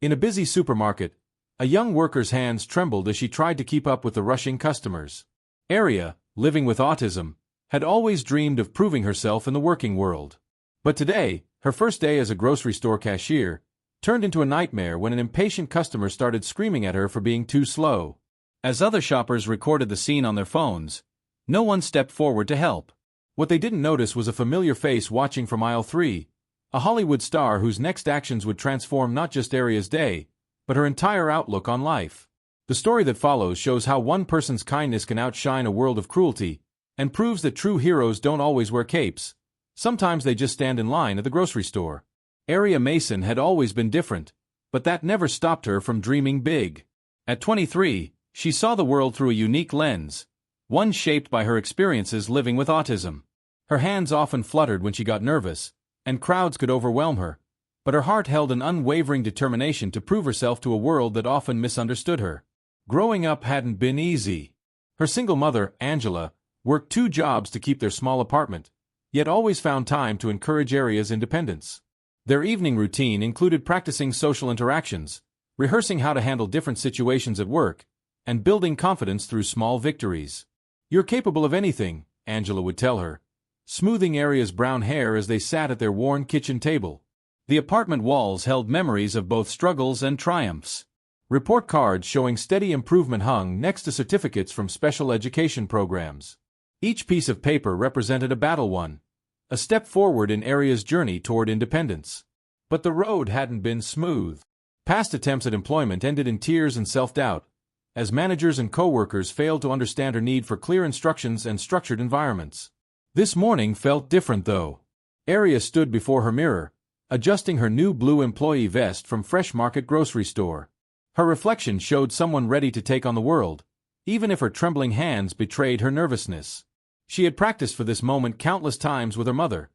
In a busy supermarket, a young worker's hands trembled as she tried to keep up with the rushing customers. Aria, living with autism, had always dreamed of proving herself in the working world. But today, her first day as a grocery store cashier, turned into a nightmare when an impatient customer started screaming at her for being too slow. As other shoppers recorded the scene on their phones, no one stepped forward to help. What they didn't notice was a familiar face watching from aisle 3, a Hollywood star whose next actions would transform not just Aria's day, but her entire outlook on life. The story that follows shows how one person's kindness can outshine a world of cruelty, and proves that true heroes don't always wear capes. Sometimes they just stand in line at the grocery store. Aria Mason had always been different, but that never stopped her from dreaming big. At 23, she saw the world through a unique lens, one shaped by her experiences living with autism. Her hands often fluttered when she got nervous, and crowds could overwhelm her, but her heart held an unwavering determination to prove herself to a world that often misunderstood her. Growing up hadn't been easy. Her single mother, Angela, worked 2 jobs to keep their small apartment, yet always found time to encourage Aria's independence. Their evening routine included practicing social interactions, rehearsing how to handle different situations at work, and building confidence through small victories. "You're capable of anything," Angela would tell her, smoothing Aria's brown hair as they sat at their worn kitchen table. The apartment walls held memories of both struggles and triumphs. Report cards showing steady improvement hung next to certificates from special education programs. Each piece of paper represented a battle won, a step forward in Aria's journey toward independence. But the road hadn't been smooth. Past attempts at employment ended in tears and self-doubt, as managers and co-workers failed to understand her need for clear instructions and structured environments. This morning felt different though. Aria stood before her mirror, adjusting her new blue employee vest from Fresh Market grocery store. Her reflection showed someone ready to take on the world, even if her trembling hands betrayed her nervousness. She had practiced for this moment countless times with her mother.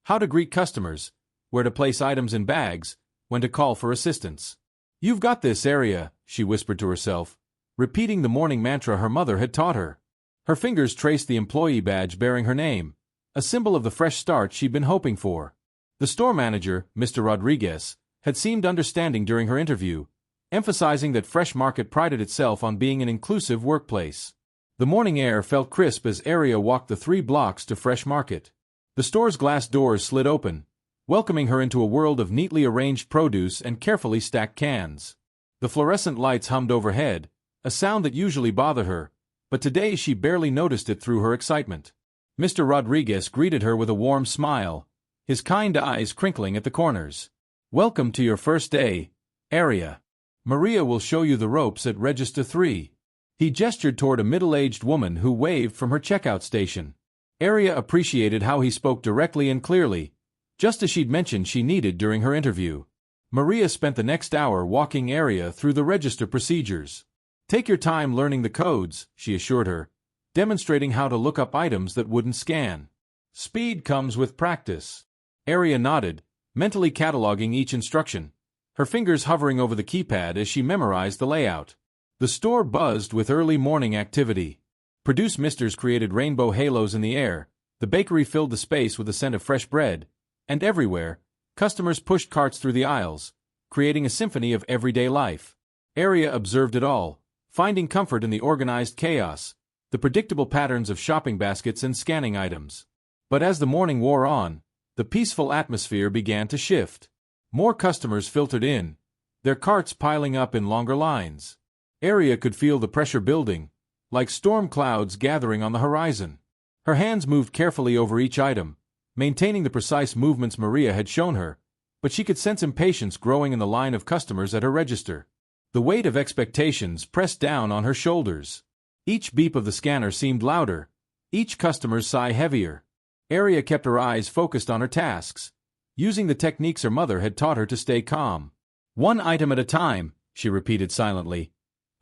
How to greet customers, where to place items in bags, when to call for assistance. "You've got this, Aria," she whispered to herself, repeating the morning mantra her mother had taught her. Her fingers traced the employee badge bearing her name, a symbol of the fresh start she'd been hoping for. The store manager, Mr. Rodriguez, had seemed understanding during her interview, emphasizing that Fresh Market prided itself on being an inclusive workplace. The morning air felt crisp as Aria walked the 3 blocks to Fresh Market. The store's glass doors slid open, welcoming her into a world of neatly arranged produce and carefully stacked cans. The fluorescent lights hummed overhead, a sound that usually bothered her, but today she barely noticed it through her excitement. Mr. Rodriguez greeted her with a warm smile, his kind eyes crinkling at the corners. "Welcome to your first day, Aria. Maria will show you the ropes at Register 3. He gestured toward a middle-aged woman who waved from her checkout station. Aria appreciated how he spoke directly and clearly, just as she'd mentioned she needed during her interview. Maria spent the next hour walking Aria through the register procedures. "Take your time learning the codes," she assured her, demonstrating how to look up items that wouldn't scan. "Speed comes with practice." Aria nodded, mentally cataloging each instruction, her fingers hovering over the keypad as she memorized the layout. The store buzzed with early morning activity. Produce misters created rainbow halos in the air, the bakery filled the space with the scent of fresh bread, and everywhere, customers pushed carts through the aisles, creating a symphony of everyday life. Aria observed it all, finding comfort in the organized chaos, the predictable patterns of shopping baskets and scanning items. But as the morning wore on, the peaceful atmosphere began to shift. More customers filtered in, their carts piling up in longer lines. Aria could feel the pressure building, like storm clouds gathering on the horizon. Her hands moved carefully over each item, maintaining the precise movements Maria had shown her, but she could sense impatience growing in the line of customers at her register. The weight of expectations pressed down on her shoulders. Each beep of the scanner seemed louder, each customer's sigh heavier. Aria kept her eyes focused on her tasks, using the techniques her mother had taught her to stay calm. "One item at a time," she repeated silently,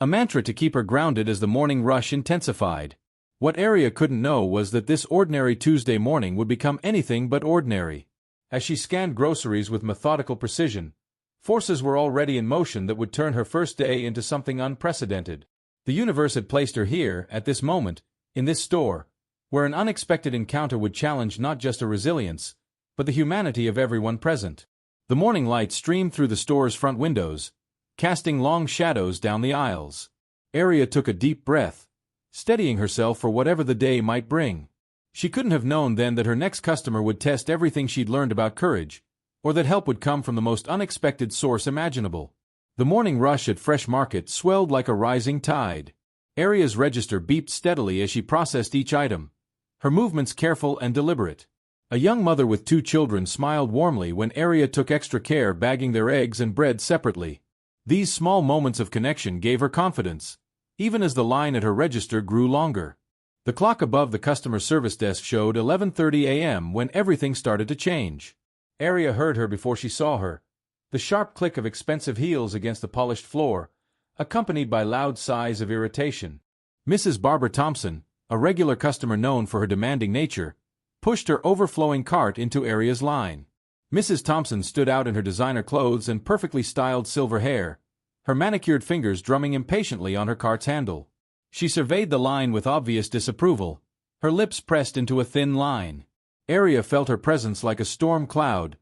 a mantra to keep her grounded as the morning rush intensified. What Aria couldn't know was that this ordinary Tuesday morning would become anything but ordinary. As she scanned groceries with methodical precision, forces were already in motion that would turn her first day into something unprecedented. The universe had placed her here, at this moment, in this store, where an unexpected encounter would challenge not just her resilience, but the humanity of everyone present. The morning light streamed through the store's front windows, casting long shadows down the aisles. Aria took a deep breath, steadying herself for whatever the day might bring. She couldn't have known then that her next customer would test everything she'd learned about courage, or that help would come from the most unexpected source imaginable. The morning rush at Fresh Market swelled like a rising tide. Aria's register beeped steadily as she processed each item, her movements careful and deliberate. A young mother with 2 children smiled warmly when Aria took extra care bagging their eggs and bread separately. These small moments of connection gave her confidence, even as the line at her register grew longer. The clock above the customer service desk showed 11:30 a.m. when everything started to change. Aria heard her before she saw her, the sharp click of expensive heels against the polished floor, accompanied by loud sighs of irritation. Mrs. Barbara Thompson, a regular customer known for her demanding nature, pushed her overflowing cart into Aria's line. Mrs. Thompson stood out in her designer clothes and perfectly styled silver hair, her manicured fingers drumming impatiently on her cart's handle. She surveyed the line with obvious disapproval, her lips pressed into a thin line. Aria felt her presence like a storm cloud,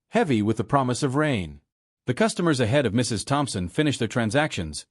heavy with the promise of rain. The customers ahead of Mrs. Thompson finished their transactions,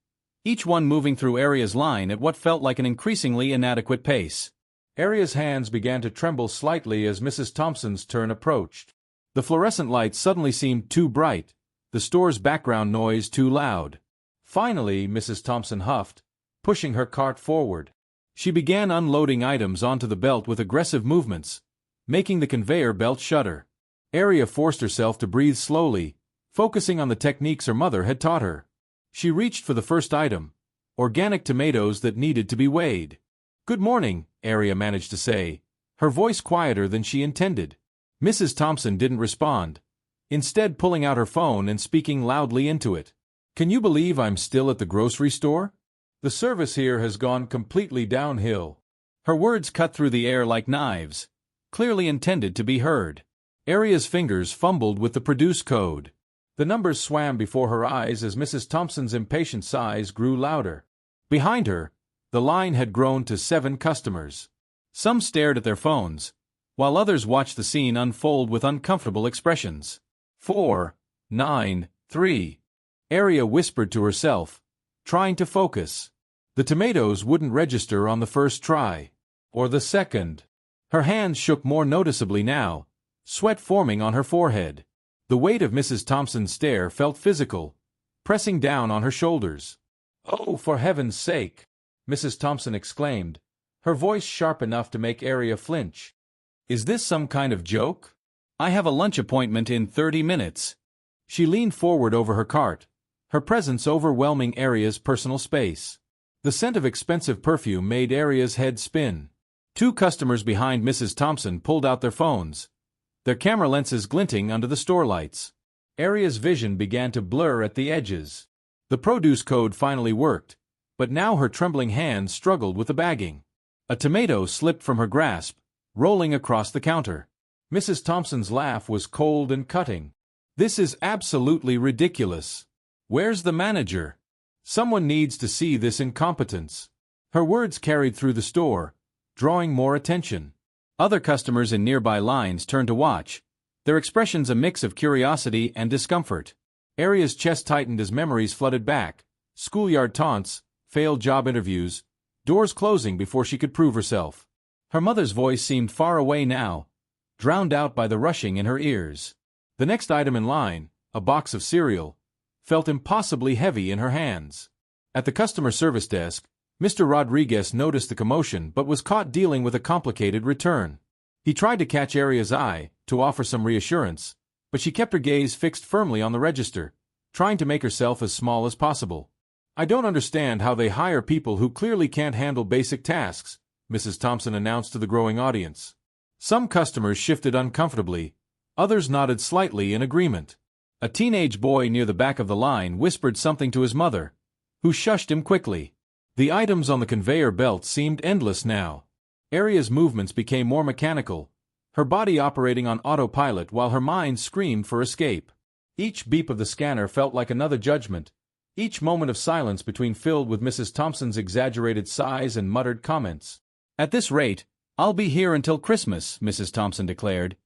each one moving through Aria's line at what felt like an increasingly inadequate pace. Aria's hands began to tremble slightly as Mrs. Thompson's turn approached. The fluorescent lights suddenly seemed too bright, the store's background noise too loud. Finally, Mrs. Thompson huffed, pushing her cart forward. She began unloading items onto the belt with aggressive movements, making the conveyor belt shudder. Aria forced herself to breathe slowly, focusing on the techniques her mother had taught her. She reached for the first item, organic tomatoes that needed to be weighed. "Good morning," Aria managed to say, her voice quieter than she intended. Mrs. Thompson didn't respond, instead pulling out her phone and speaking loudly into it. "Can you believe I'm still at the grocery store? The service here has gone completely downhill." Her words cut through the air like knives, clearly intended to be heard. Aria's fingers fumbled with the produce code. The numbers swam before her eyes as Mrs. Thompson's impatient sighs grew louder. Behind her, the line had grown to 7 customers. Some stared at their phones, while others watched the scene unfold with uncomfortable expressions. 4, 9, 3. Aria whispered to herself, trying to focus. The tomatoes wouldn't register on the first try, or the second. Her hands shook more noticeably now, sweat forming on her forehead. The weight of Mrs. Thompson's stare felt physical, pressing down on her shoulders. "Oh, for heaven's sake!" Mrs. Thompson exclaimed, her voice sharp enough to make Aria flinch. "Is this some kind of joke? I have a lunch appointment in 30 minutes. She leaned forward over her cart, her presence overwhelming Aria's personal space. The scent of expensive perfume made Aria's head spin. 2 customers behind Mrs. Thompson pulled out their phones, their camera lenses glinting under the store lights. Aria's vision began to blur at the edges. The produce code finally worked, but now her trembling hands struggled with the bagging. A tomato slipped from her grasp, rolling across the counter. Mrs. Thompson's laugh was cold and cutting. "This is absolutely ridiculous. Where's the manager? Someone needs to see this incompetence." Her words carried through the store, drawing more attention. Other customers in nearby lines turned to watch, their expressions a mix of curiosity and discomfort. Aria's chest tightened as memories flooded back, schoolyard taunts, failed job interviews, doors closing before she could prove herself. Her mother's voice seemed far away now, drowned out by the rushing in her ears. The next item in line, a box of cereal, felt impossibly heavy in her hands. At the customer service desk, Mr. Rodriguez noticed the commotion but was caught dealing with a complicated return. He tried to catch Aria's eye, to offer some reassurance, but she kept her gaze fixed firmly on the register, trying to make herself as small as possible. "I don't understand how they hire people who clearly can't handle basic tasks," Mrs. Thompson announced to the growing audience. Some customers shifted uncomfortably, others nodded slightly in agreement. A teenage boy near the back of the line whispered something to his mother, who shushed him quickly. The items on the conveyor belt seemed endless now. Aria's movements became more mechanical, her body operating on autopilot while her mind screamed for escape. Each beep of the scanner felt like another judgment, each moment of silence between filled with Mrs. Thompson's exaggerated sighs and muttered comments. "At this rate, I'll be here until Christmas," Mrs. Thompson declared,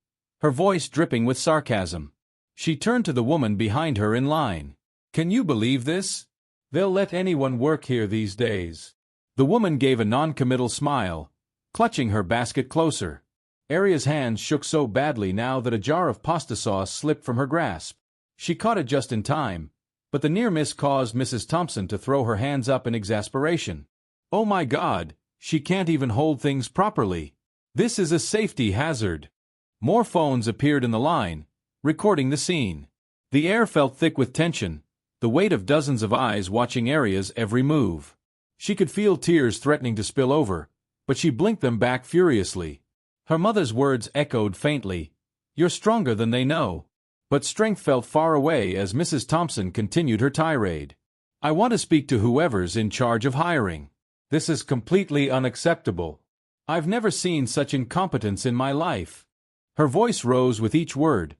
her voice dripping with sarcasm. She turned to the woman behind her in line. Can you believe this? They'll let anyone work here these days. The woman gave a non-committal smile, clutching her basket closer. Aria's hands shook so badly now that a jar of pasta sauce slipped from her grasp. She caught it just in time, but the near miss caused Mrs. Thompson to throw her hands up in exasperation. Oh my God, she can't even hold things properly. This is a safety hazard. More phones appeared in the line, recording the scene. The air felt thick with tension, the weight of dozens of eyes watching Aria's every move. She could feel tears threatening to spill over, but she blinked them back furiously. Her mother's words echoed faintly, "You're stronger than they know." But strength felt far away as Mrs. Thompson continued her tirade. "I want to speak to whoever's in charge of hiring. This is completely unacceptable. I've never seen such incompetence in my life." Her voice rose with each word,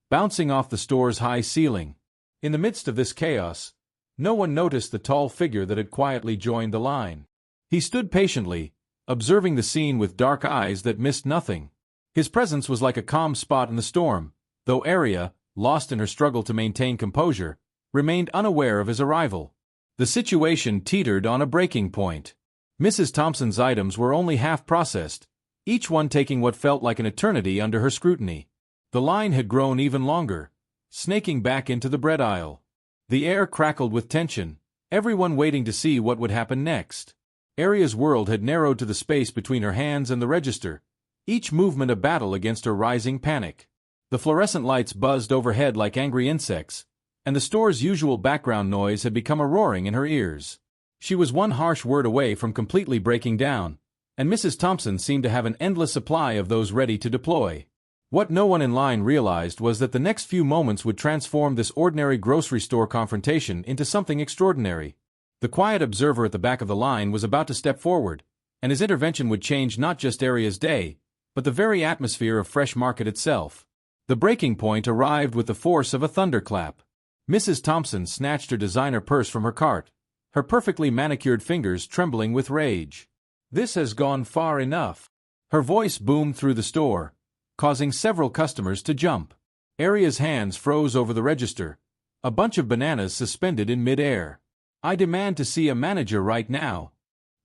bouncing off the store's high ceiling. In the midst of this chaos, no one noticed the tall figure that had quietly joined the line. He stood patiently, observing the scene with dark eyes that missed nothing. His presence was like a calm spot in the storm, though Aria, lost in her struggle to maintain composure, remained unaware of his arrival. The situation teetered on a breaking point. Mrs. Thompson's items were only half processed, each one taking what felt like an eternity under her scrutiny. The line had grown even longer, snaking back into the bread aisle. The air crackled with tension, everyone waiting to see what would happen next. Aria's world had narrowed to the space between her hands and the register, each movement a battle against her rising panic. The fluorescent lights buzzed overhead like angry insects, and the store's usual background noise had become a roaring in her ears. She was one harsh word away from completely breaking down, and Mrs. Thompson seemed to have an endless supply of those ready to deploy. What no one in line realized was that the next few moments would transform this ordinary grocery store confrontation into something extraordinary. The quiet observer at the back of the line was about to step forward, and his intervention would change not just Aria's day, but the very atmosphere of Fresh Market itself. The breaking point arrived with the force of a thunderclap. Mrs. Thompson snatched her designer purse from her cart, her perfectly manicured fingers trembling with rage. "This has gone far enough." Her voice boomed through the store, causing several customers to jump. Aria's hands froze over the register, a bunch of bananas suspended in mid-air. "I demand to see a manager right now."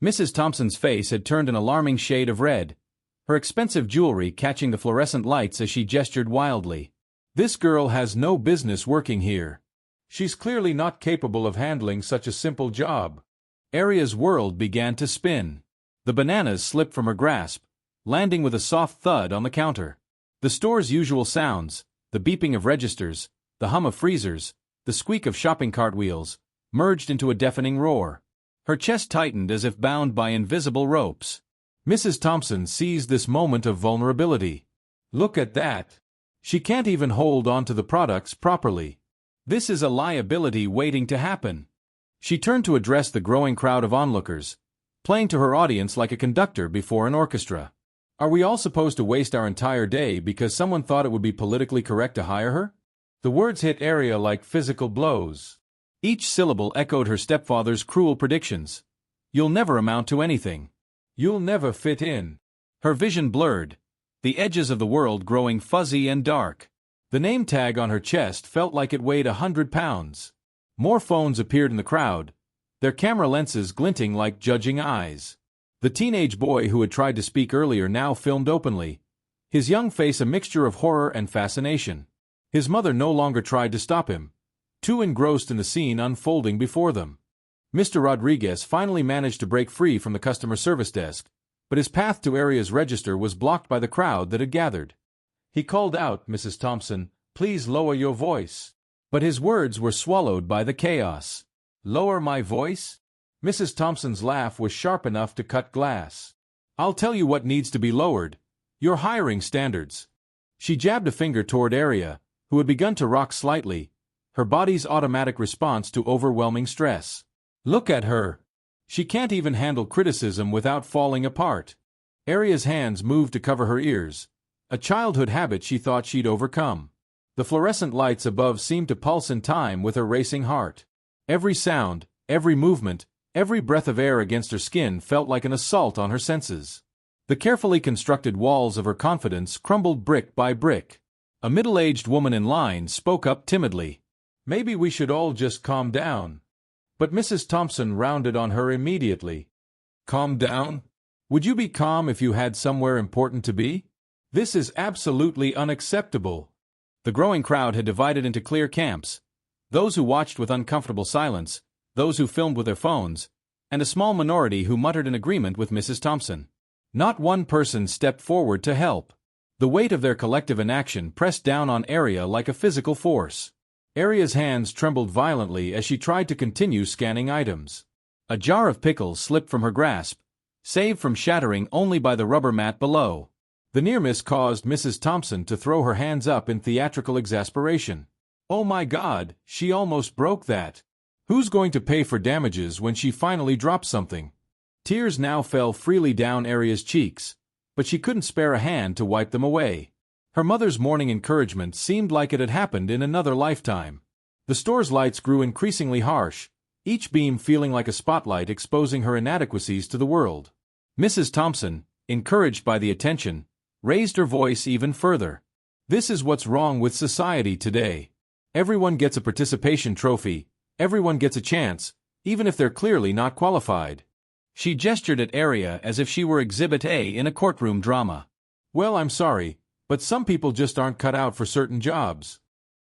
Mrs. Thompson's face had turned an alarming shade of red, her expensive jewelry catching the fluorescent lights as she gestured wildly. "This girl has no business working here. She's clearly not capable of handling such a simple job." Aria's world began to spin. The bananas slipped from her grasp, landing with a soft thud on the counter. The store's usual sounds, the beeping of registers, the hum of freezers, the squeak of shopping cart wheels, merged into a deafening roar. Her chest tightened as if bound by invisible ropes. Mrs. Thompson seized this moment of vulnerability. "Look at that. She can't even hold on to the products properly. This is a liability waiting to happen." She turned to address the growing crowd of onlookers, playing to her audience like a conductor before an orchestra. "Are we all supposed to waste our entire day because someone thought it would be politically correct to hire her?" The words hit Aria like physical blows. Each syllable echoed her stepfather's cruel predictions. "You'll never amount to anything. You'll never fit in." Her vision blurred, the edges of the world growing fuzzy and dark. The name tag on her chest felt like it weighed 100 pounds. More phones appeared in the crowd, their camera lenses glinting like judging eyes. The teenage boy who had tried to speak earlier now filmed openly, his young face a mixture of horror and fascination. His mother no longer tried to stop him, too engrossed in the scene unfolding before them. Mr. Rodriguez finally managed to break free from the customer service desk, but his path to Aria's register was blocked by the crowd that had gathered. He called out, "Mrs. Thompson, please lower your voice." But his words were swallowed by the chaos. "Lower my voice?" Mrs. Thompson's laugh was sharp enough to cut glass. "I'll tell you what needs to be lowered. Your hiring standards." She jabbed a finger toward Aria, who had begun to rock slightly, her body's automatic response to overwhelming stress. "Look at her. She can't even handle criticism without falling apart." Aria's hands moved to cover her ears, a childhood habit she thought she'd overcome. The fluorescent lights above seemed to pulse in time with her racing heart. Every sound, every movement, every breath of air against her skin felt like an assault on her senses. The carefully constructed walls of her confidence crumbled brick by brick. A middle-aged woman in line spoke up timidly. Maybe we should all just calm down. But Mrs. Thompson rounded on her immediately. Calm down? Would you be calm if you had somewhere important to be? This is absolutely unacceptable. The growing crowd had divided into clear camps. Those who watched with uncomfortable silence, those who filmed with their phones, and a small minority who muttered in agreement with Mrs. Thompson. Not one person stepped forward to help. The weight of their collective inaction pressed down on Arya like a physical force. Arya's hands trembled violently as she tried to continue scanning items. A jar of pickles slipped from her grasp, saved from shattering only by the rubber mat below. The near miss caused Mrs. Thompson to throw her hands up in theatrical exasperation. Oh my God, she almost broke that. Who's going to pay for damages when she finally dropped something? Tears now fell freely down Arya's cheeks, but she couldn't spare a hand to wipe them away. Her mother's morning encouragement seemed like it had happened in another lifetime. The store's lights grew increasingly harsh, each beam feeling like a spotlight exposing her inadequacies to the world. Mrs. Thompson, encouraged by the attention, raised her voice even further. This is what's wrong with society today. Everyone gets a participation trophy, everyone gets a chance, even if they're clearly not qualified. She gestured at Arya as if she were Exhibit A in a courtroom drama. Well, I'm sorry, but some people just aren't cut out for certain jobs.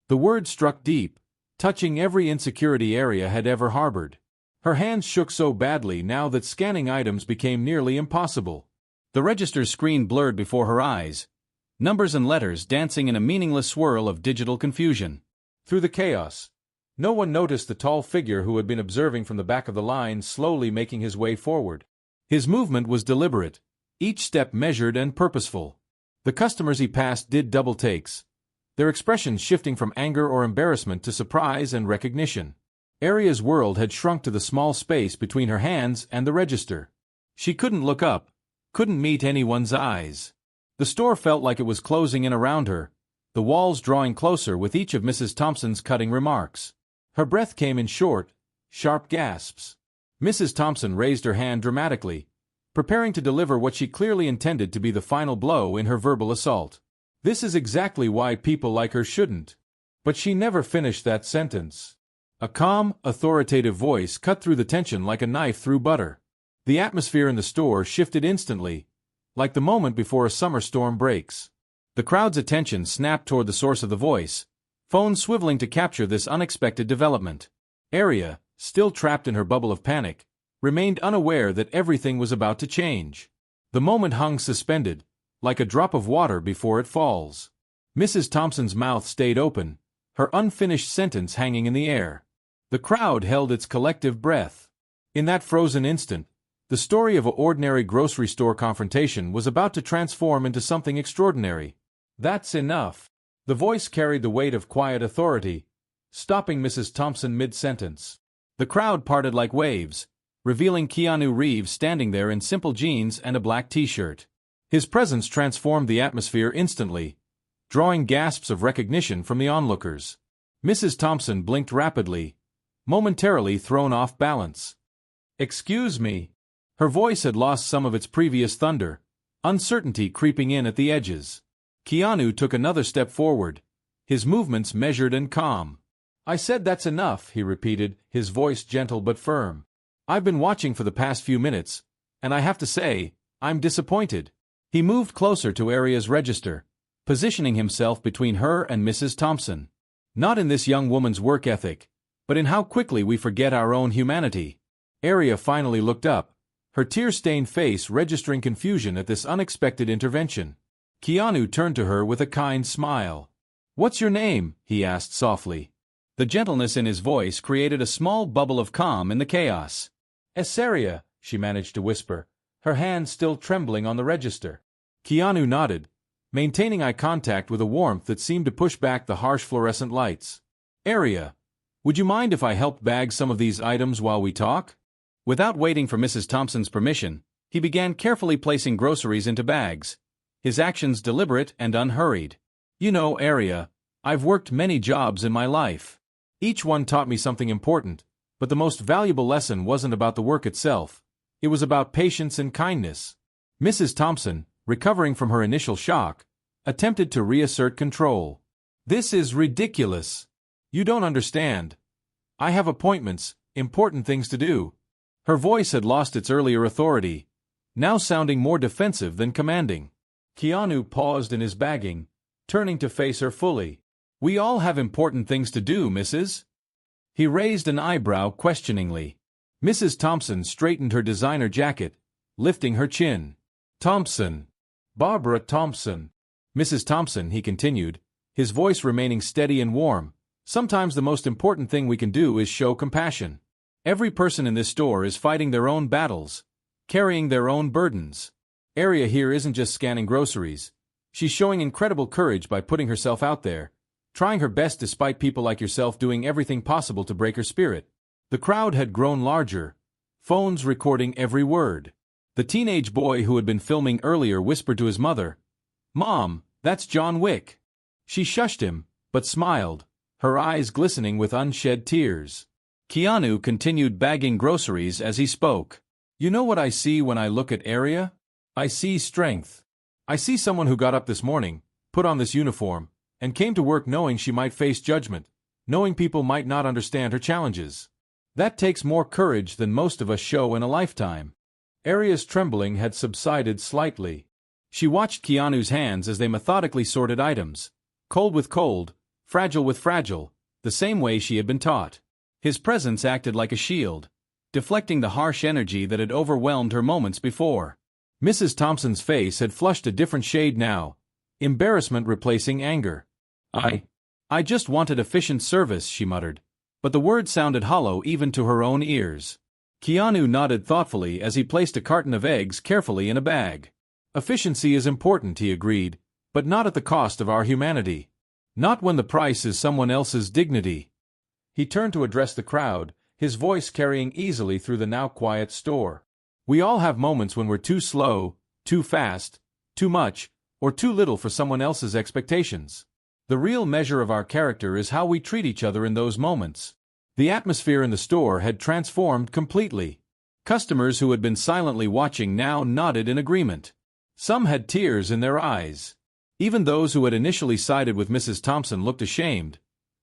The word struck deep, touching every insecurity Arya had ever harbored. Her hands shook so badly now that scanning items became nearly impossible. The register's screen blurred before her eyes, numbers and letters dancing in a meaningless swirl of digital confusion. Through the chaos, no one noticed the tall figure who had been observing from the back of the line slowly making his way forward. His movement was deliberate, each step measured and purposeful. The customers he passed did double takes, their expressions shifting from anger or embarrassment to surprise and recognition. Arya's world had shrunk to the small space between her hands and the register. She couldn't look up, couldn't meet anyone's eyes. The store felt like it was closing in around her, the walls drawing closer with each of Mrs. Thompson's cutting remarks. Her breath came in short, sharp gasps. Mrs. Thompson raised her hand dramatically, preparing to deliver what she clearly intended to be the final blow in her verbal assault. This is exactly why people like her shouldn't. But she never finished that sentence. A calm, authoritative voice cut through the tension like a knife through butter. The atmosphere in the store shifted instantly, like the moment before a summer storm breaks. The crowd's attention snapped toward the source of the voice, phones swiveling to capture this unexpected development. Arya, still trapped in her bubble of panic, remained unaware that everything was about to change. The moment hung suspended, like a drop of water before it falls. Mrs. Thompson's mouth stayed open, her unfinished sentence hanging in the air. The crowd held its collective breath. In that frozen instant, the story of an ordinary grocery store confrontation was about to transform into something extraordinary. That's enough. The voice carried the weight of quiet authority, stopping Mrs. Thompson mid-sentence. The crowd parted like waves, revealing Keanu Reeves standing there in simple jeans and a black t-shirt. His presence transformed the atmosphere instantly, drawing gasps of recognition from the onlookers. Mrs. Thompson blinked rapidly, momentarily thrown off balance. "Excuse me." Her voice had lost some of its previous thunder, uncertainty creeping in at the edges. Keanu took another step forward, his movements measured and calm. "I said that's enough," he repeated, his voice gentle but firm. "I've been watching for the past few minutes, and I have to say, I'm disappointed." He moved closer to Arya's register, positioning himself between her and Mrs. Thompson. Not in this young woman's work ethic, but in how quickly we forget our own humanity. Arya finally looked up, her tear-stained face registering confusion at this unexpected intervention. Keanu turned to her with a kind smile. "What's your name?" he asked softly. The gentleness in his voice created a small bubble of calm in the chaos. "Arya," she managed to whisper, her hand still trembling on the register. Keanu nodded, maintaining eye contact with a warmth that seemed to push back the harsh fluorescent lights. "Arya, would you mind if I helped bag some of these items while we talk?" Without waiting for Mrs. Thompson's permission, he began carefully placing groceries into bags, his actions deliberate and unhurried. "You know, Arya, I've worked many jobs in my life. Each one taught me something important, but the most valuable lesson wasn't about the work itself. It was about patience and kindness." Mrs. Thompson, recovering from her initial shock, attempted to reassert control. "This is ridiculous." You don't understand. I have appointments, important things to do. Her voice had lost its earlier authority, now sounding more defensive than commanding. Keanu paused in his bagging, turning to face her fully. We all have important things to do, Mrs. He raised an eyebrow questioningly. Mrs. Thompson straightened her designer jacket, lifting her chin. Thompson. Barbara Thompson. Mrs. Thompson, he continued, his voice remaining steady and warm. Sometimes the most important thing we can do is show compassion. Every person in this store is fighting their own battles, carrying their own burdens. Aria here isn't just scanning groceries. She's showing incredible courage by putting herself out there, trying her best despite people like yourself doing everything possible to break her spirit. The crowd had grown larger, phones recording every word. The teenage boy who had been filming earlier whispered to his mother, "Mom, that's John Wick." She shushed him, but smiled, her eyes glistening with unshed tears. Keanu continued bagging groceries as he spoke. You know what I see when I look at Aria? I see strength. I see someone who got up this morning, put on this uniform, and came to work knowing she might face judgment, knowing people might not understand her challenges. That takes more courage than most of us show in a lifetime. Aria's trembling had subsided slightly. She watched Keanu's hands as they methodically sorted items, cold with cold, fragile with fragile, the same way she had been taught. His presence acted like a shield, deflecting the harsh energy that had overwhelmed her moments before. Mrs. Thompson's face had flushed a different shade now, embarrassment replacing anger. I just wanted efficient service, she muttered, but the words sounded hollow even to her own ears. Keanu nodded thoughtfully as he placed a carton of eggs carefully in a bag. Efficiency is important, he agreed, but not at the cost of our humanity. Not when the price is someone else's dignity. He turned to address the crowd, his voice carrying easily through the now quiet store. We all have moments when we're too slow, too fast, too much, or too little for someone else's expectations. The real measure of our character is how we treat each other in those moments. The atmosphere in the store had transformed completely. Customers who had been silently watching now nodded in agreement. Some had tears in their eyes. Even those who had initially sided with Mrs. Thompson looked ashamed.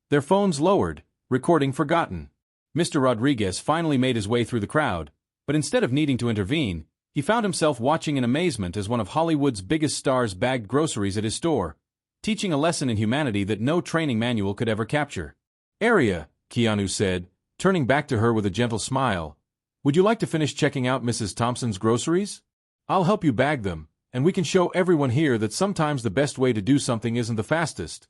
Their phones lowered, recording forgotten. Mr. Rodriguez finally made his way through the crowd, but instead of needing to intervene, he found himself watching in amazement as one of Hollywood's biggest stars bagged groceries at his store, teaching a lesson in humanity that no training manual could ever capture. Aria, Keanu said, turning back to her with a gentle smile, would you like to finish checking out Mrs. Thompson's groceries? I'll help you bag them, and we can show everyone here that sometimes the best way to do something isn't the fastest.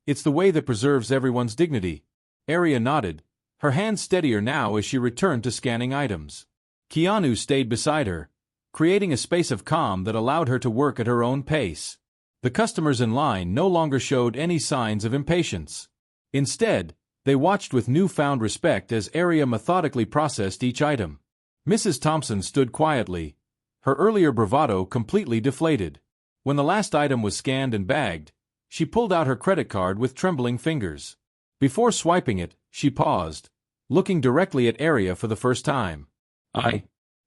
It's the way that preserves everyone's dignity. Aria nodded, her hands steadier now as she returned to scanning items. Keanu stayed beside her, creating a space of calm that allowed her to work at her own pace. The customers in line no longer showed any signs of impatience. Instead, they watched with newfound respect as Aria methodically processed each item. Mrs. Thompson stood quietly, her earlier bravado completely deflated. When the last item was scanned and bagged, she pulled out her credit card with trembling fingers. Before swiping it, she paused, looking directly at Aria for the first time.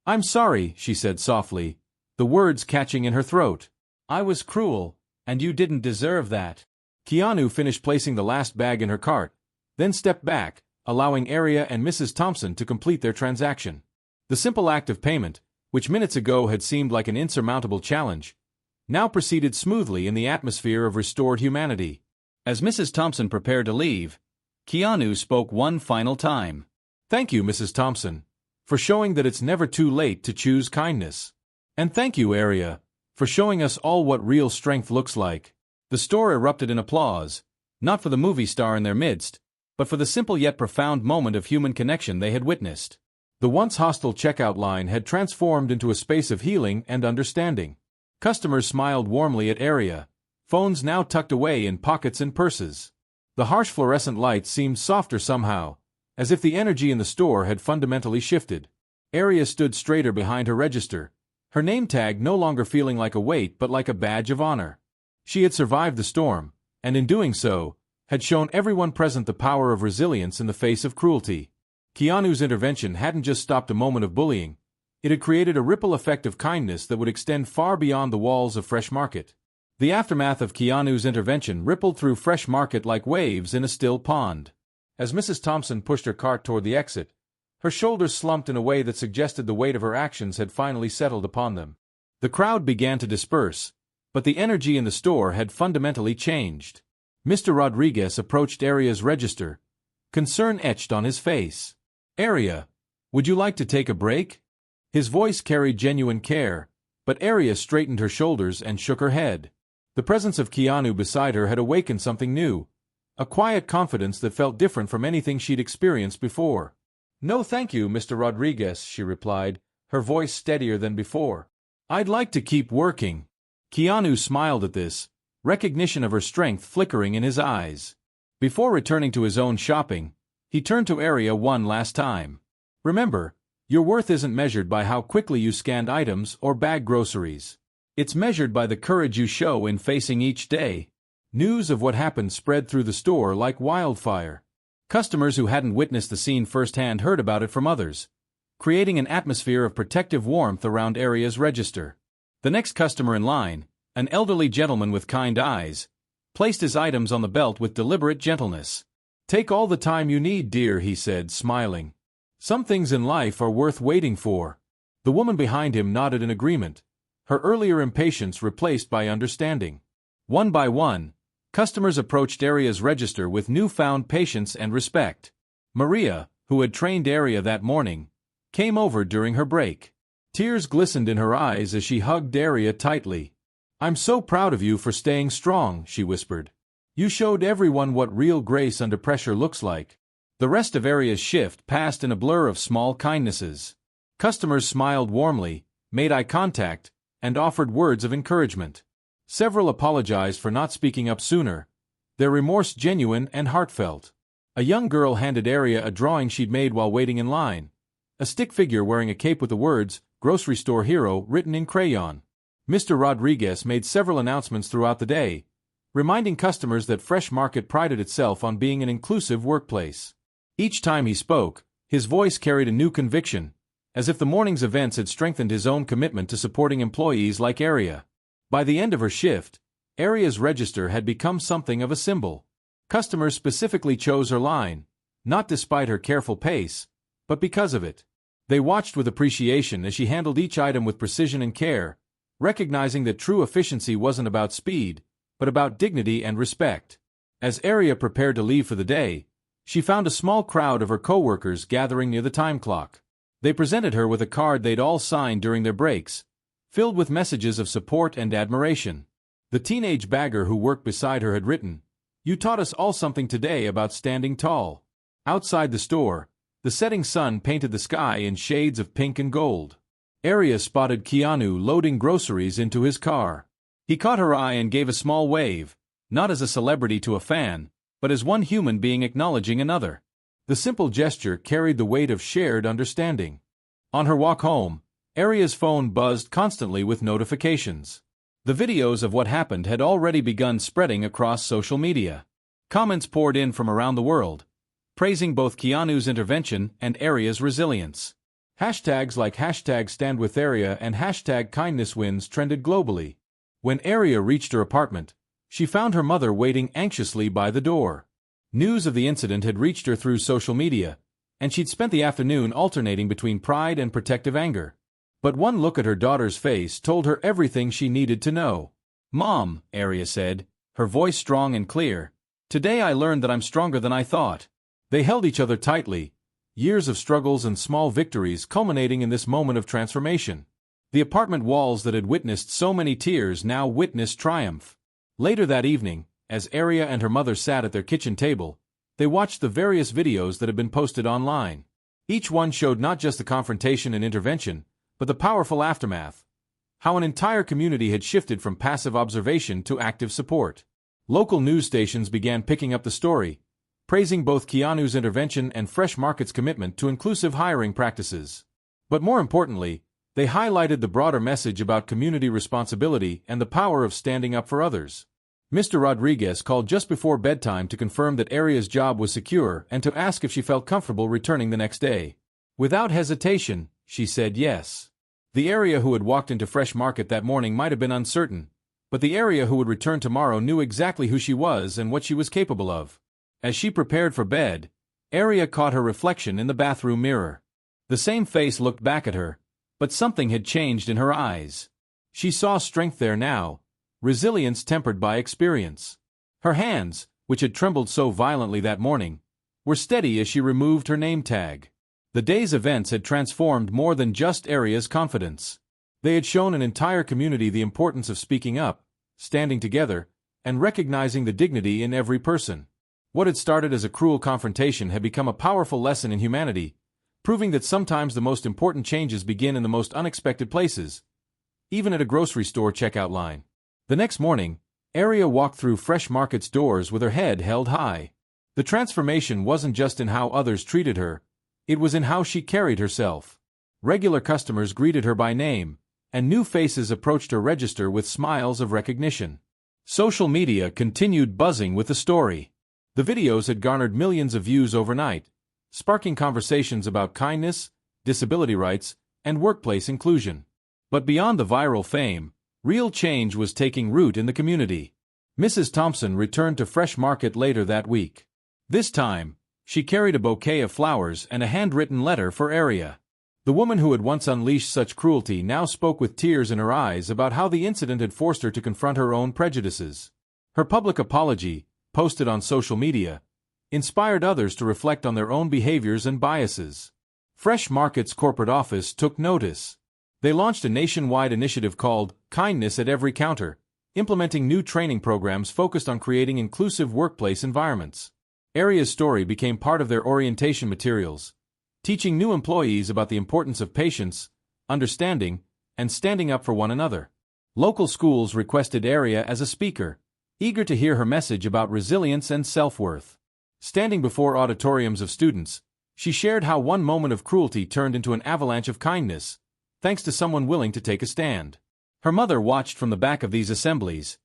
I'm sorry, she said softly, the words catching in her throat. I was cruel, and you didn't deserve that. Keanu finished placing the last bag in her cart, then stepped back, allowing Aria and Mrs. Thompson to complete their transaction. The simple act of payment, which minutes ago had seemed like an insurmountable challenge, now proceeded smoothly in the atmosphere of restored humanity. As Mrs. Thompson prepared to leave, Keanu spoke one final time. Thank you, Mrs. Thompson, for showing that it's never too late to choose kindness. And thank you, Aria, for showing us all what real strength looks like. The store erupted in applause, not for the movie star in their midst, but for the simple yet profound moment of human connection they had witnessed. The once hostile checkout line had transformed into a space of healing and understanding. Customers smiled warmly at Aria, phones now tucked away in pockets and purses. The harsh fluorescent lights seemed softer somehow, as if the energy in the store had fundamentally shifted. Aria stood straighter behind her register, her name tag no longer feeling like a weight but like a badge of honor. She had survived the storm, and in doing so, had shown everyone present the power of resilience in the face of cruelty. Keanu's intervention hadn't just stopped a moment of bullying, it had created a ripple effect of kindness that would extend far beyond the walls of Fresh Market. The aftermath of Keanu's intervention rippled through Fresh Market like waves in a still pond. As Mrs. Thompson pushed her cart toward the exit, her shoulders slumped in a way that suggested the weight of her actions had finally settled upon them. The crowd began to disperse, but the energy in the store had fundamentally changed. Mr. Rodriguez approached Aria's register, concern etched on his face. "Aria, would you like to take a break?" His voice carried genuine care, but Aria straightened her shoulders and shook her head. The presence of Keanu beside her had awakened something new, a quiet confidence that felt different from anything she'd experienced before. "No thank you, Mr. Rodriguez," she replied, her voice steadier than before. "I'd like to keep working." Keanu smiled at this, recognition of her strength flickering in his eyes. Before returning to his own shopping, he turned to Aria one last time. "Remember, your worth isn't measured by how quickly you scanned items or bagged groceries. It's measured by the courage you show in facing each day." News of what happened spread through the store like wildfire. Customers who hadn't witnessed the scene firsthand heard about it from others, creating an atmosphere of protective warmth around Aria's register. The next customer in line, an elderly gentleman with kind eyes, placed his items on the belt with deliberate gentleness. "Take all the time you need, dear," he said, smiling. "Some things in life are worth waiting for." The woman behind him nodded in agreement, her earlier impatience replaced by understanding. One by one, customers approached Aria's register with newfound patience and respect. Maria, who had trained Aria that morning, came over during her break. Tears glistened in her eyes as she hugged Aria tightly. "I'm so proud of you for staying strong," she whispered. "You showed everyone what real grace under pressure looks like." The rest of Aria's shift passed in a blur of small kindnesses. Customers smiled warmly, made eye contact, and offered words of encouragement. Several apologized for not speaking up sooner, their remorse genuine and heartfelt. A young girl handed Aria a drawing she'd made while waiting in line, a stick figure wearing a cape with the words, "Grocery Store Hero," written in crayon. Mr. Rodriguez made several announcements throughout the day, reminding customers that Fresh Market prided itself on being an inclusive workplace. Each time he spoke, his voice carried a new conviction, as if the morning's events had strengthened his own commitment to supporting employees like Aria. By the end of her shift, Aria's register had become something of a symbol. Customers specifically chose her line, not despite her careful pace, but because of it. They watched with appreciation as she handled each item with precision and care, recognizing that true efficiency wasn't about speed, but about dignity and respect. As Aria prepared to leave for the day, she found a small crowd of her co-workers gathering near the time clock. They presented her with a card they'd all signed during their breaks, filled with messages of support and admiration. The teenage bagger who worked beside her had written, "You taught us all something today about standing tall." Outside the store, the setting sun painted the sky in shades of pink and gold. Aria spotted Keanu loading groceries into his car. He caught her eye and gave a small wave, not as a celebrity to a fan, but as one human being acknowledging another. The simple gesture carried the weight of shared understanding. On her walk home, Aria's phone buzzed constantly with notifications. The videos of what happened had already begun spreading across social media. Comments poured in from around the world, praising both Keanu's intervention and Aria's resilience. Hashtags like #StandWithAria and #KindnessWins trended globally. When Aria reached her apartment, she found her mother waiting anxiously by the door. News of the incident had reached her through social media, and she'd spent the afternoon alternating between pride and protective anger. But one look at her daughter's face told her everything she needed to know. "Mom," Aria said, her voice strong and clear, "today I learned that I'm stronger than I thought." They held each other tightly, years of struggles and small victories culminating in this moment of transformation. The apartment walls that had witnessed so many tears now witnessed triumph. Later that evening, as Aria and her mother sat at their kitchen table, they watched the various videos that had been posted online. Each one showed not just the confrontation and intervention, but the powerful aftermath. How an entire community had shifted from passive observation to active support. Local news stations began picking up the story, praising both Keanu's intervention and Fresh Market's commitment to inclusive hiring practices. But more importantly, they highlighted the broader message about community responsibility and the power of standing up for others. Mr. Rodriguez called just before bedtime to confirm that Aria's job was secure and to ask if she felt comfortable returning the next day. Without hesitation, she said yes. The Aria who had walked into Fresh Market that morning might have been uncertain, but the Aria who would return tomorrow knew exactly who she was and what she was capable of. As she prepared for bed, Arya caught her reflection in the bathroom mirror. The same face looked back at her, but something had changed in her eyes. She saw strength there now, resilience tempered by experience. Her hands, which had trembled so violently that morning, were steady as she removed her name tag. The day's events had transformed more than just Arya's confidence. They had shown an entire community the importance of speaking up, standing together, and recognizing the dignity in every person. What had started as a cruel confrontation had become a powerful lesson in humanity, proving that sometimes the most important changes begin in the most unexpected places, even at a grocery store checkout line. The next morning, Arya walked through Fresh Market's doors with her head held high. The transformation wasn't just in how others treated her, it was in how she carried herself. Regular customers greeted her by name, and new faces approached her register with smiles of recognition. Social media continued buzzing with the story. The videos had garnered millions of views overnight, sparking conversations about kindness, disability rights, and workplace inclusion. But beyond the viral fame, real change was taking root in the community. Mrs. Thompson returned to Fresh Market later that week. This time, she carried a bouquet of flowers and a handwritten letter for Arya. The woman who had once unleashed such cruelty now spoke with tears in her eyes about how the incident had forced her to confront her own prejudices. Her public apology, posted on social media, inspired others to reflect on their own behaviors and biases. Fresh Market's corporate office took notice. They launched a nationwide initiative called Kindness at Every Counter, implementing new training programs focused on creating inclusive workplace environments. Arya's story became part of their orientation materials, teaching new employees about the importance of patience, understanding, and standing up for one another. Local schools requested Arya as a speaker, eager to hear her message about resilience and self-worth. Standing before auditoriums of students, she shared how one moment of cruelty turned into an avalanche of kindness, thanks to someone willing to take a stand. Her mother watched from the back of these assemblies,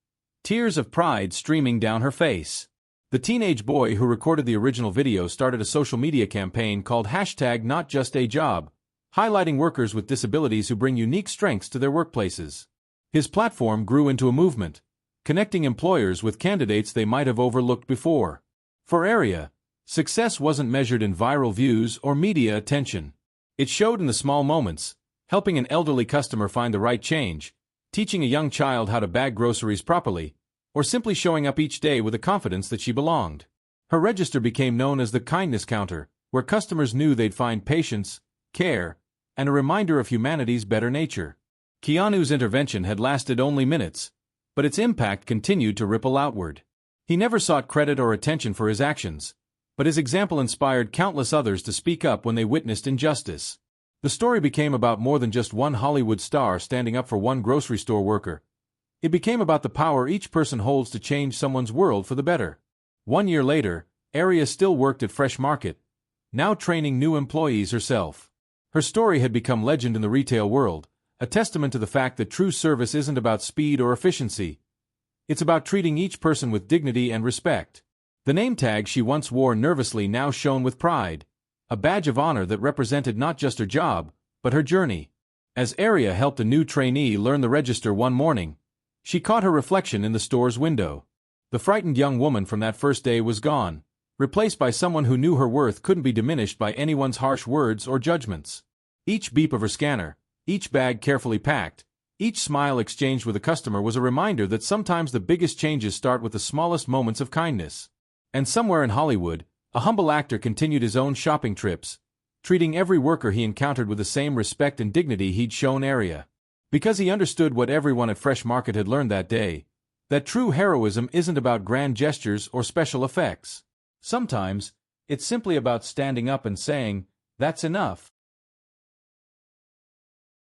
tears of pride streaming down her face. The teenage boy who recorded the original video started a social media campaign called #NotJustAJob, highlighting workers with disabilities who bring unique strengths to their workplaces. His platform grew into a movement, connecting employers with candidates they might have overlooked before. For Arya, success wasn't measured in viral views or media attention. It showed in the small moments, helping an elderly customer find the right change, teaching a young child how to bag groceries properly, or simply showing up each day with the confidence that she belonged. Her register became known as the kindness counter, where customers knew they'd find patience, care, and a reminder of humanity's better nature. Keanu's intervention had lasted only minutes, but its impact continued to ripple outward. He never sought credit or attention for his actions, but his example inspired countless others to speak up when they witnessed injustice. The story became about more than just one Hollywood star standing up for one grocery store worker. It became about the power each person holds to change someone's world for the better. 1 year later, Arya still worked at Fresh Market, now training new employees herself. Her story had become legend in the retail world, a testament to the fact that true service isn't about speed or efficiency. It's about treating each person with dignity and respect. The name tag she once wore nervously now shone with pride, a badge of honor that represented not just her job, but her journey. As Arya helped a new trainee learn the register one morning, she caught her reflection in the store's window. The frightened young woman from that first day was gone, replaced by someone who knew her worth couldn't be diminished by anyone's harsh words or judgments. Each beep of her scanner, each bag carefully packed, each smile exchanged with a customer was a reminder that sometimes the biggest changes start with the smallest moments of kindness. And somewhere in Hollywood, a humble actor continued his own shopping trips, treating every worker he encountered with the same respect and dignity he'd shown Arya. Because he understood what everyone at Fresh Market had learned that day, that true heroism isn't about grand gestures or special effects. Sometimes, it's simply about standing up and saying, "That's enough."